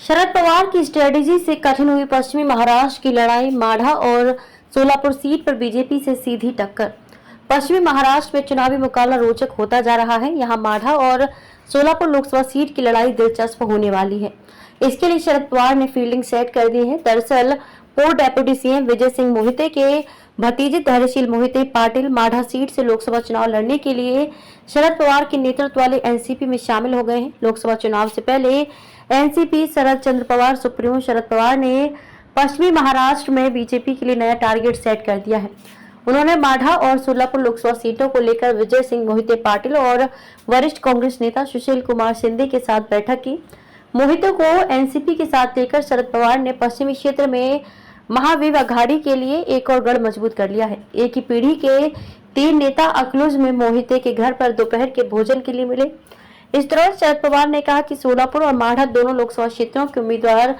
शरद पवार की स्ट्रेटेजी से कठिन हुई पश्चिमी महाराष्ट्र की लड़ाई। माढ़ा और सोलापुर सीट पर बीजेपी से सीधी टक्कर। पश्चिमी महाराष्ट्र में चुनावी मुकाबला रोचक होता जा रहा है। यहां माढ़ा और सोलापुर लोकसभा सीट की लड़ाई दिलचस्प होने वाली है। इसके लिए शरद पवार ने फील्डिंग सेट कर दी है। दरअसल पूर्व डेप्यूटी सीएम विजय सिंह मोहिते के भतीजे धैर्यशील मोहिते पाटिल माढ़ा सीट से लोकसभा चुनाव लड़ने के लिए शरद पवार के नेतृत्व वाले एनसीपी में शामिल हो गए हैं। लोकसभा चुनाव से पहले एनसीपी शरद चंद्र पवार सुप्रीमो शरद पवार ने पश्चिमी महाराष्ट्र में बीजेपी के लिए नया टारगेट सेट कर दिया है। उन्होंने माढ़ा और सोलापुर लोकसभा सीटों को लेकर विजय सिंह मोहिते पाटिल और वरिष्ठ कांग्रेस नेता सुशील कुमार शिंदे के साथ बैठक की। मोहिते को एनसीपी के साथ लेकर शरद पवार ने पश्चिमी क्षेत्र में महावीर अघाड़ी के लिए एक और गढ़ मजबूत कर लिया है। एक ही पीढ़ी के तीन नेता अकलूज में मोहिते के घर पर दोपहर के भोजन के लिए मिले। इस दौरान शरद पवार ने कहा कि सोलापुर और माढ़ा दोनों लोकसभा क्षेत्रों के उम्मीदवार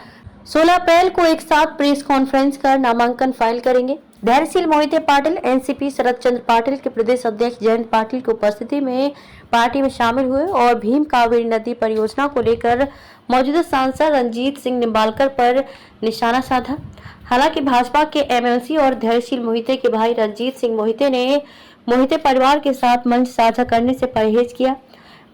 16 अप्रैल को एक साथ प्रेस कॉन्फ्रेंस कर नामांकन फाइल करेंगे। धैर्यशील मोहिते पाटिल एनसीपी शरद चंद्र पाटिल के प्रदेश अध्यक्ष जयंत पाटिल की उपस्थिति में पार्टी में शामिल हुए और भीम कावेरी नदी परियोजना को लेकर मौजूदा सांसद रंजीत सिंह निंबालकर पर निशाना साधा। हालांकि भाजपा के एमएलसी और धैर्यशील मोहिते के भाई रंजीत सिंह मोहिते ने मोहिते परिवार के साथ मंच साझा करने से परहेज किया।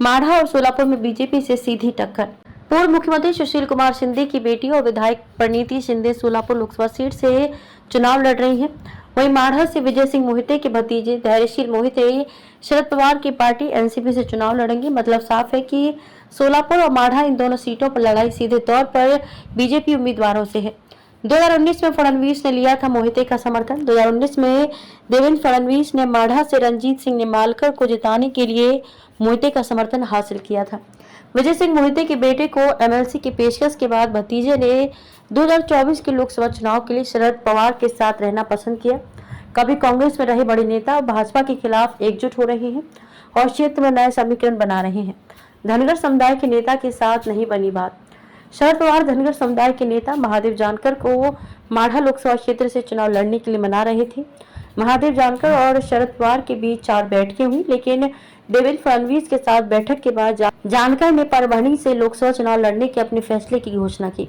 माढ़ा और सोलापुर में बीजेपी से सीधी टक्कर। पूर्व मुख्यमंत्री सुशील कुमार शिंदे की बेटी और विधायक प्रणीति शिंदे सोलापुर लोकसभा सीट से चुनाव लड़ रही हैं। वहीं माढ़ा से विजय सिंह मोहिते के भतीजे धैर्यशील मोहिते शरद पवार की पार्टी एनसीपी से चुनाव लड़ेंगे। मतलब साफ है कि सोलापुर और माढ़ा इन दोनों सीटों पर लड़ाई सीधे तौर पर बीजेपी उम्मीदवारों से है। 2019 में फडणवीस ने लिया था मोहिते का समर्थन। 2019 में देवेंद्र फडणवीस ने माढ़ा से रंजीत सिंह निंबालकर को जिताने के लिए मोहिते का समर्थन हासिल किया था। विजय सिंह मोहिते के बेटे को एमएलसी की पेशकश के बाद भतीजे ने 2024 के लोकसभा चुनाव के लिए शरद पवार के साथ रहना पसंद किया। कभी कांग्रेस में रहे बड़े नेता भाजपा के खिलाफ एकजुट हो रहे हैं और क्षेत्र में नए समीकरण बना रहे हैं। धनगर समुदाय के नेता के साथ नहीं बनी बात। शरद पवार धनगर समुदाय के नेता महादेव जानकर को माढ़ा लोकसभा क्षेत्र से चुनाव लड़ने के लिए मना रहे थे। महादेव जानकर और शरद पवार के बीच 4 बैठकें हुई, लेकिन देवेंद्र फडणवीस के साथ बैठक के बाद जानकर ने परभणी से लोकसभा चुनाव लड़ने के अपने फैसले की घोषणा की।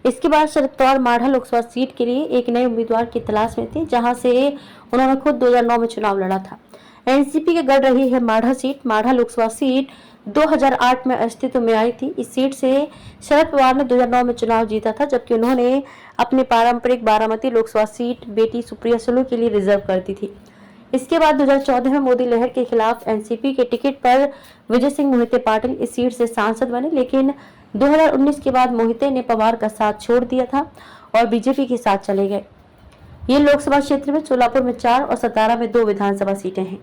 इसके बाद शरद पवार माढ़ा लोकसभा सीट के लिए एक नए उम्मीदवार की तलाश में थे, जहां से उन्होंने खुद 2009 में चुनाव लड़ा था। एनसीपी के गढ़ रही है माढ़ा सीट। माढ़ा लोकसभा सीट 2008 में अस्तित्व में आई थी। इस सीट से शरद पवार ने 2009 में चुनाव जीता था, जबकि उन्होंने अपनी पारंपरिक बारामती लोकसभा सीट बेटी सुप्रिया सुले के लिए रिजर्व कर दी थी। इसके बाद 2014 में मोदी लहर के खिलाफ एनसीपी के टिकट पर विजय सिंह मोहिते पाटिल इस सीट से सांसद बने, लेकिन 2019 के बाद मोहिते ने पवार का साथ छोड़ दिया था और बीजेपी के साथ चले गए। ये लोकसभा क्षेत्र में सोलापुर में 4 और सतारा में 2 विधानसभा सीटें हैं।